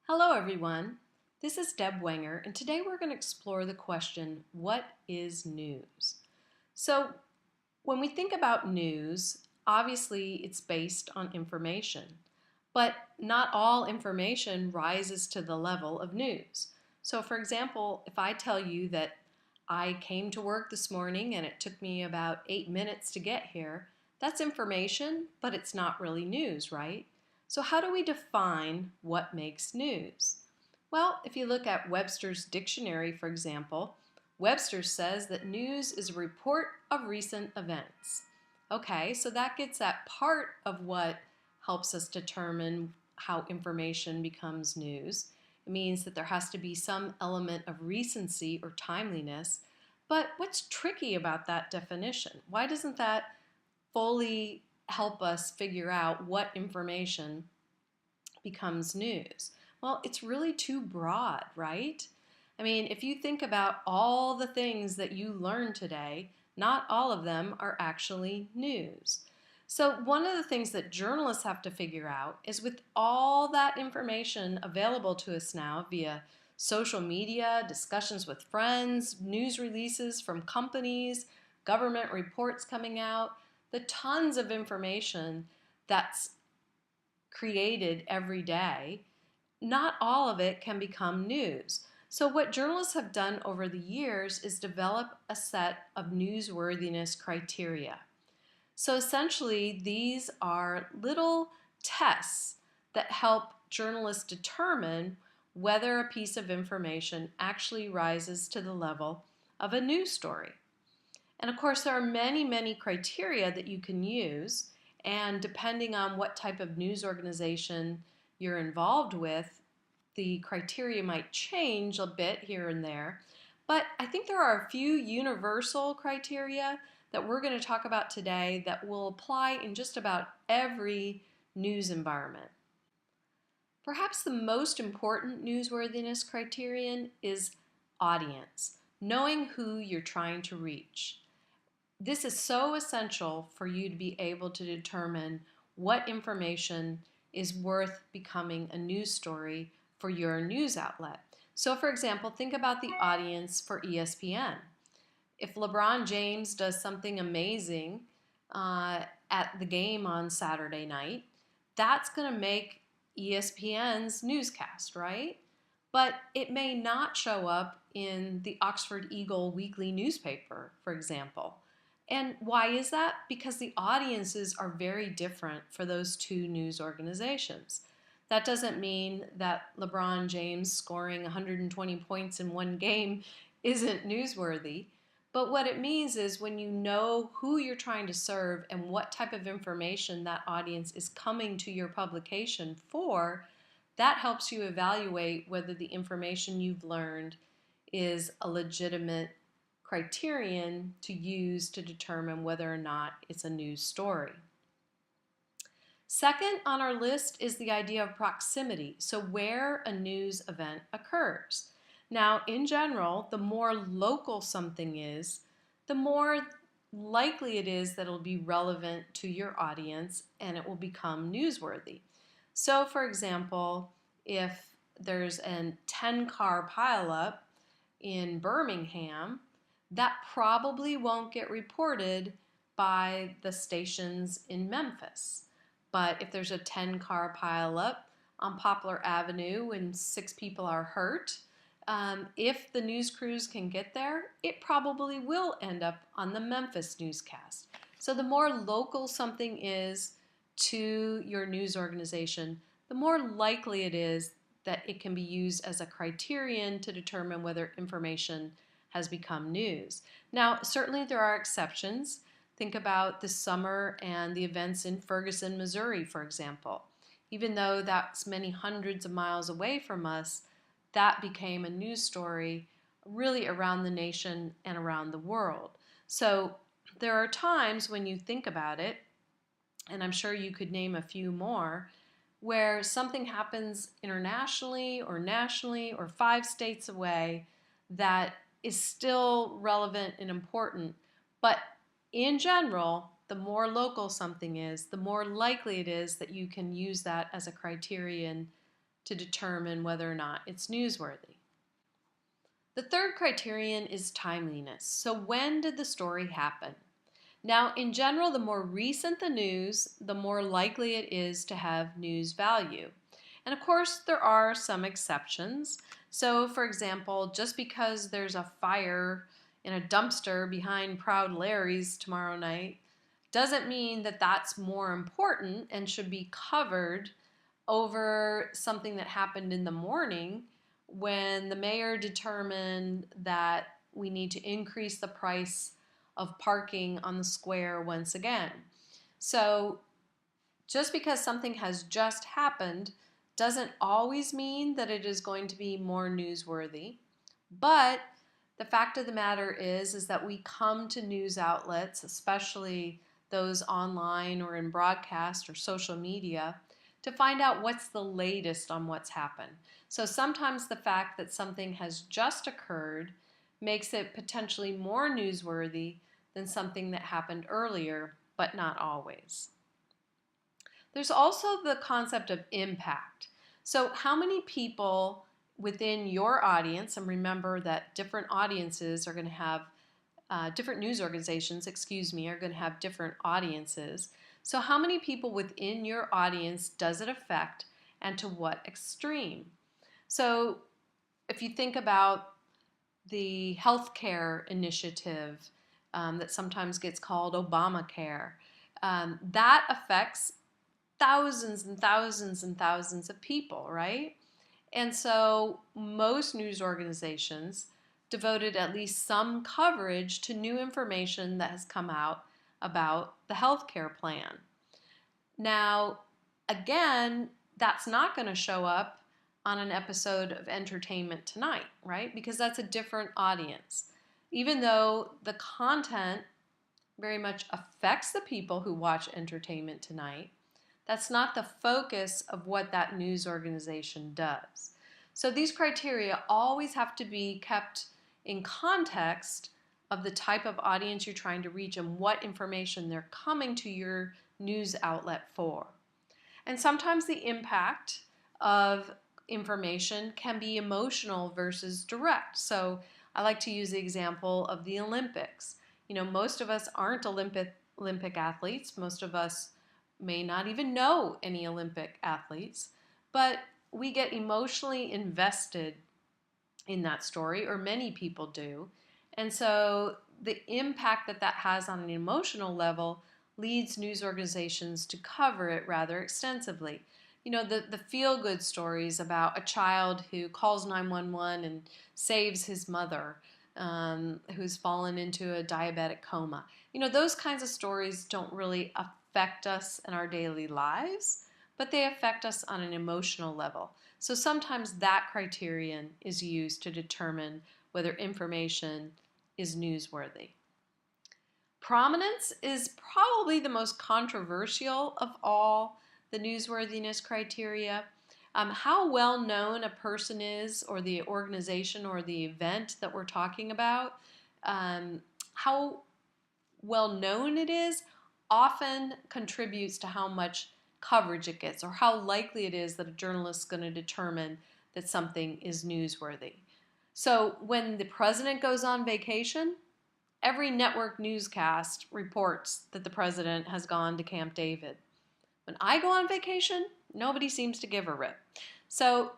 Hello everyone, this is Deb Wenger and today we're going to explore the question, what is news? So when we think about news, obviously it's based on information, but not all information rises to the level of news. So for example, if I tell you that I came to work this morning and it took me about 8 minutes to get here, that's information, but it's not really news, right? So how do we define what makes news? Well, if you look at Webster's dictionary, for example, Webster says that news is a report of recent events. Okay, so that gets at part of what helps us determine how information becomes news. It means that there has to be some element of recency or timeliness. But what's tricky about that definition? Why doesn't that fully help us figure out what information becomes news? Well, it's really too broad, right? I mean, if you think about all the things that you learned today, not all of them are actually news. So one of the things that journalists have to figure out is, with all that information available to us now via social media, discussions with friends, news releases from companies, government reports coming out, the tons of information that's created every day, not all of it can become news. So what journalists have done over the years is develop a set of newsworthiness criteria. So essentially, these are little tests that help journalists determine whether a piece of information actually rises to the level of a news story. And of course, there are many, many criteria that you can use, and depending on what type of news organization you're involved with, the criteria might change a bit here and there. But I think there are a few universal criteria that we're going to talk about today that will apply in just about every news environment. Perhaps the most important newsworthiness criterion is audience, knowing who you're trying to reach. This is so essential for you to be able to determine what information is worth becoming a news story for your news outlet. So for example, think about the audience for ESPN. If LeBron James does something amazing at the game on Saturday night, that's going to make ESPN's newscast, right? But it may not show up in the Oxford Eagle weekly newspaper, for example. And why is that? Because the audiences are very different for those two news organizations. That doesn't mean that LeBron James scoring 120 points in one game isn't newsworthy. But what it means is, when you know who you're trying to serve and what type of information that audience is coming to your publication for, that helps you evaluate whether the information you've learned is a legitimate criterion to use to determine whether or not it's a news story. Second on our list is the idea of proximity, so where a news event occurs. Now, in general, the more local something is, the more likely it is that it'll be relevant to your audience and it will become newsworthy. So, for example, if there's a 10-car pileup in Birmingham, that probably won't get reported by the stations in Memphis. But if there's a 10-car pileup on Poplar Avenue and 6 people are hurt, if the news crews can get there, it probably will end up on the Memphis newscast. So the more local something is to your news organization, the more likely it is that it can be used as a criterion to determine whether information has become news. Now, certainly there are exceptions. Think about this summer and the events in Ferguson, Missouri, for example. Even though that's many hundreds of miles away from us, that became a news story really around the nation and around the world. So there are times when you think about it, and I'm sure you could name a few more, where something happens internationally or nationally or 5 states away that is still relevant and important. But in general, the more local something is, the more likely it is that you can use that as a criterion to determine whether or not it's newsworthy. The third criterion is timeliness. So when did the story happen? Now, in general, the more recent the news, the more likely it is to have news value. And of course, there are some exceptions. So, for example, just because there's a fire in a dumpster behind Proud Larry's tomorrow night doesn't mean that that's more important and should be covered over something that happened in the morning when the mayor determined that we need to increase the price of parking on the square once again. So just because something has just happened doesn't always mean that it is going to be more newsworthy. But the fact of the matter is that we come to news outlets, especially those online or in broadcast or social media, to find out what's the latest on what's happened. So sometimes the fact that something has just occurred makes it potentially more newsworthy than something that happened earlier, but not always. There's also the concept of impact. So how many people within your audience, and remember that different audiences are going to have, different news organizations, are going to have different audiences. So how many people within your audience does it affect, and to what extreme? So if you think about the healthcare initiative that sometimes gets called Obamacare, that affects thousands and thousands and thousands of people, right? And so most news organizations devoted at least some coverage to new information that has come out about the healthcare plan. Now, again, that's not going to show up on an episode of Entertainment Tonight, right? Because that's a different audience. Even though the content very much affects the people who watch Entertainment Tonight, that's not the focus of what that news organization does. So these criteria always have to be kept in context of the type of audience you're trying to reach and what information they're coming to your news outlet for. And sometimes the impact of information can be emotional versus direct. So I like to use the example of the Olympics. You know, most of us aren't Olympic athletes. Most of us may not even know any Olympic athletes, but we get emotionally invested in that story, or many people do. And so the impact that that has on an emotional level leads news organizations to cover it rather extensively. You know, the feel-good stories about a child who calls 911 and saves his mother, who's fallen into a diabetic coma. You know, those kinds of stories don't really affect us in our daily lives, but they affect us on an emotional level. So sometimes that criterion is used to determine whether information is newsworthy. Prominence is probably the most controversial of all the newsworthiness criteria. How well known a person is, or the organization or the event that we're talking about, how well known it is often contributes to how much coverage it gets, or how likely it is that a journalist is going to determine that something is newsworthy. So when the president goes on vacation, every network newscast reports that the president has gone to Camp David. When I go on vacation, nobody seems to give a rip. So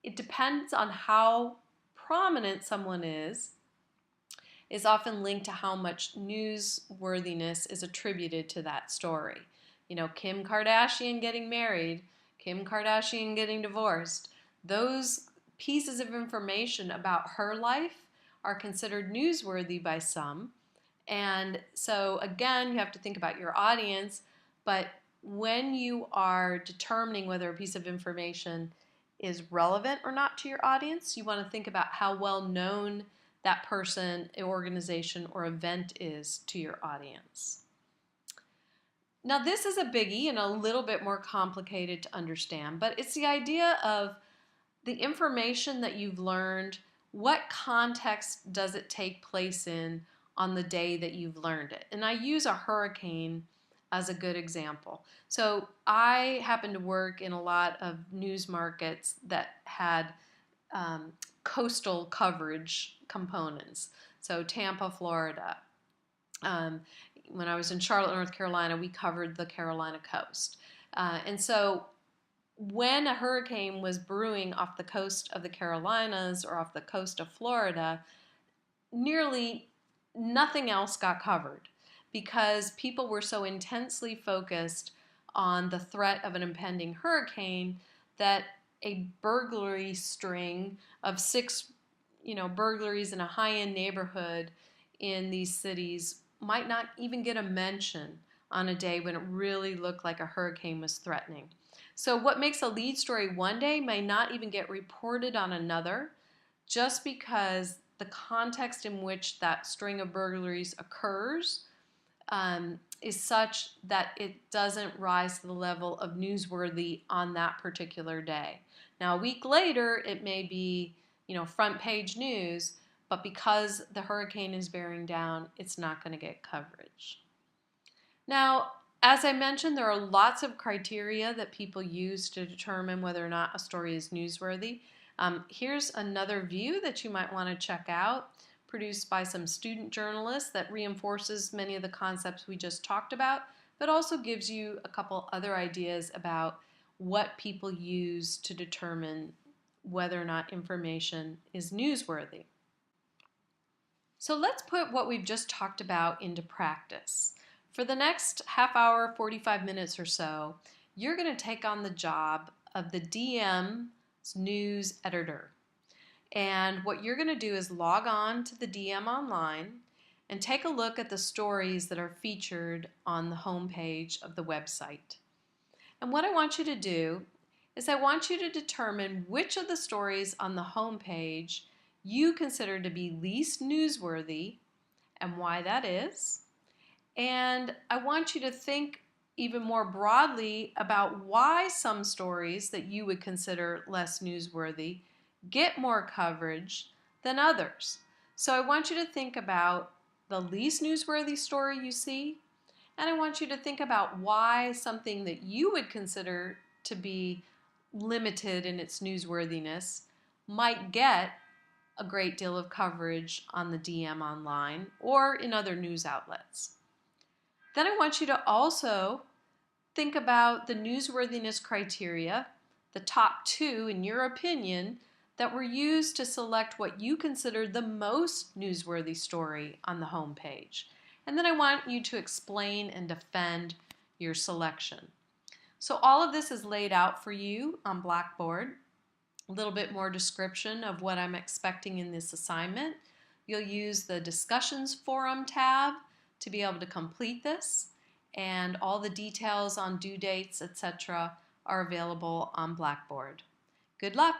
it depends on how prominent someone is often linked to how much newsworthiness is attributed to that story. You know, Kim Kardashian getting married, Kim Kardashian getting divorced, those pieces of information about her life are considered newsworthy by some. And so again, you have to think about your audience, but when you are determining whether a piece of information is relevant or not to your audience, you want to think about how well known that person, organization, or event is to your audience. Now this is a biggie and a little bit more complicated to understand, but it's the idea of the information that you've learned, what context does it take place in on the day that you've learned it? And I use a hurricane as a good example. So I happen to work in a lot of news markets that had coastal coverage components. So Tampa, Florida. When I was in Charlotte, North Carolina, we covered the Carolina coast. And so when a hurricane was brewing off the coast of the Carolinas or off the coast of Florida, nearly nothing else got covered because people were so intensely focused on the threat of an impending hurricane that a burglary string of 6, burglaries in a high-end neighborhood in these cities might not even get a mention on a day when it really looked like a hurricane was threatening. So what makes a lead story one day may not even get reported on another, just because the context in which that string of burglaries occurs is such that it doesn't rise to the level of newsworthy on that particular day. Now, a week later, it may be, front page news, but because the hurricane is bearing down, it's not going to get coverage. Now, as I mentioned, there are lots of criteria that people use to determine whether or not a story is newsworthy. Here's another view that you might want to check out, produced by some student journalists, that reinforces many of the concepts we just talked about, but also gives you a couple other ideas about what people use to determine whether or not information is newsworthy. So let's put what we've just talked about into practice. For the next half hour, 45 minutes or so, you're going to take on the job of the DM's news editor. And what you're going to do is log on to the DM online and take a look at the stories that are featured on the homepage of the website. And what I want you to do is I want you to determine which of the stories on the homepage you consider to be least newsworthy and why that is. And I want you to think even more broadly about why some stories that you would consider less newsworthy get more coverage than others. So I want you to think about the least newsworthy story you see, and I want you to think about why something that you would consider to be limited in its newsworthiness might get a great deal of coverage on the DM online or in other news outlets. Then I want you to also think about the newsworthiness criteria, the top 2 in your opinion, that were used to select what you consider the most newsworthy story on the homepage. And then I want you to explain and defend your selection. So all of this is laid out for you on Blackboard. A little bit more description of what I'm expecting in this assignment. You'll use the Discussions Forum tab to be able to complete this, and all the details on due dates, etc., are available on Blackboard. Good luck!